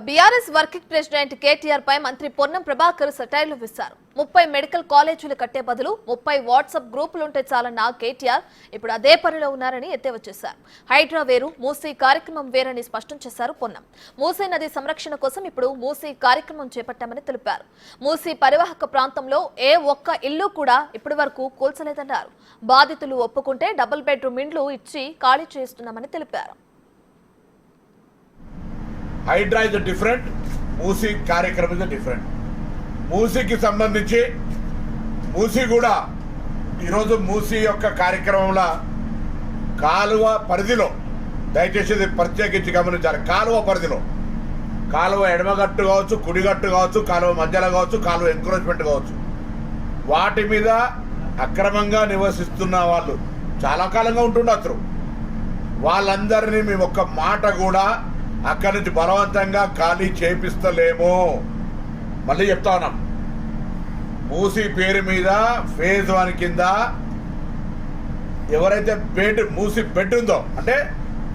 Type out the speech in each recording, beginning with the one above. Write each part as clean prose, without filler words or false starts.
BRS working president KTR పై మంత్రి పొన్నం ప్రభాకర్ సెటైర్లు విసిరారు. 30 మెడికల్ కాలేజీలు కట్టే బదులు 30 వాట్సాప్ గ్రూపులుంటే చాలన్న కేటీఆర్ ఇప్పుడు అదే పనిలో ఉన్నారని ఎద్దేవా చేశారు. హైడ్రా వేరు, మూసీ కార్యక్రమం వేరని స్పష్టం చేశారు పొన్నం. మూసీ నది సంరక్షణ కోసం ఇప్పుడు మూసీ కార్యక్రమం చేపట్టామని తెలిపారు. మూసీ పరివాహక ప్రాంతంలో ఏ ఒక్క ఇల్లు కూడా ఇప్పటి వరకు కూల్చలేదన్నారు. బాధితులు ఒప్పుకుంటే డబుల్ బెడ్రూమ్ ఇండ్లు ఇచ్చి ఖాళీ చేస్తున్నామని తెలిపారు. హైడ్రా ఇస్ డిఫరెంట్, మూసీ కార్యక్రమం ఇస్ డిఫరెంట్. మూసీకి సంబంధించి మూసీ కూడా ఈరోజు మూసీ యొక్క కార్యక్రమంలో కాలువ పరిధిలో, దయచేసి ఇది ప్రత్యేకించి గమనించాలి, కాలువ పరిధిలో, కాలువ ఎడమగట్టు కావచ్చు, కుడిగట్టు కావచ్చు, కాలువ మధ్యలో కావచ్చు, కాలువ ఎంక్రోచ్మెంట్ కావచ్చు, వాటి మీద అక్రమంగా నివసిస్తున్న వాళ్ళు చాలా కాలంగా ఉంటుండొచ్చు. వాళ్ళందరినీ మేము ఒక్క మాట కూడా అక్కడి నుంచి బలవంతంగా ఖాళీ చేపిస్తలేము. మళ్ళీ చెప్తా ఉన్నాం, మూసీ పేరు మీద ఫేజ్ 1 కింద ఎవరైతే మూసీ బెడ్ ఉందో, అంటే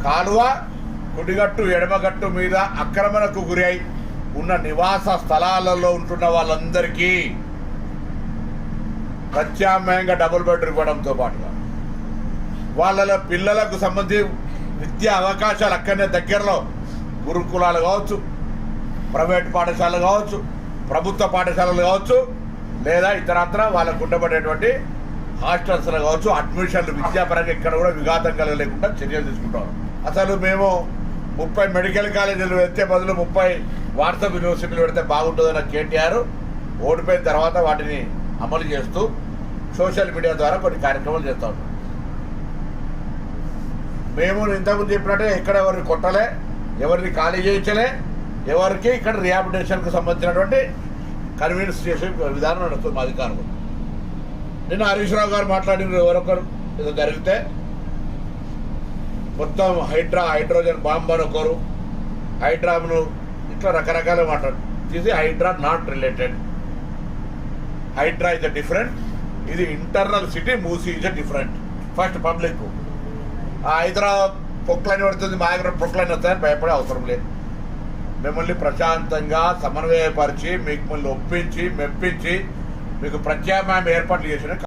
కాలువ కుడిగట్టు ఎడమగట్టు మీద ఆక్రమణకు గురి అయి ఉన్న నివాస స్థలాలలో ఉంటున్న వాళ్ళందరికీ ప్రత్యామ్నాయంగా డబుల్ బెడ్ ఇవ్వడంతో పాటుగా వాళ్ళ పిల్లలకు సంబంధించి విద్యా అవకాశాలు అక్కడనే దగ్గరలో గురుకులాలు కావచ్చు, ప్రైవేట్ పాఠశాలలు కావచ్చు, ప్రభుత్వ పాఠశాలలు కావచ్చు, లేదా ఇతరత్ర వాళ్ళకు ఉండబడేటువంటి హాస్టల్స్లో కావచ్చు, అడ్మిషన్లు విద్యాపరంగా ఇక్కడ కూడా విఘాతం కలగలేకుండా చర్యలు తీసుకుంటాం. అసలు మేము 30 మెడికల్ కాలేజీలు పెడితే బదులు 30 వాట్సాప్ యూనివర్సిటీలు పెడితే బాగుంటుందన్న కేటీఆర్ ఓడిపోయిన తర్వాత వాటిని అమలు చేస్తూ సోషల్ మీడియా ద్వారా కొన్ని కార్యక్రమాలు చేస్తూ ఉంటాం. మేము ఇంతకుముందు చెప్పినట్టే ఎక్కడ ఎవరిని కొట్టలే, ఎవరిని ఖాళీ చేయించలే, ఎవరికి ఇక్కడ రిహాబిలిటేషన్కు సంబంధించినటువంటి కన్వీన్స్ చేసే విధానం నడుస్తుంది మా అధికారులు. నిన్న హరీష్ రావు గారు మాట్లాడిన ఎవరొకరు ఏదో జరిగితే మొత్తం హైడ్రోజన్ బాంబ్ అని ఒకరు, హైడ్రాను ఇట్లా రకరకాల మాట్లాడు తీసి HYDRAA not related. HYDRAA is a different, ఇది internal city, Musi is a different. First public Hyderabad Poclain పడుతుంది, మా దగ్గర పొక్లైన్ వస్తాయని భయపడే అవసరం లేదు. మిమ్మల్ని ప్రశాంతంగా సమన్వయపరిచి మిమ్మల్ని ఒప్పించి మెప్పించి మీకు ప్రత్యామ్నాయం ఏర్పాట్లు చేసిన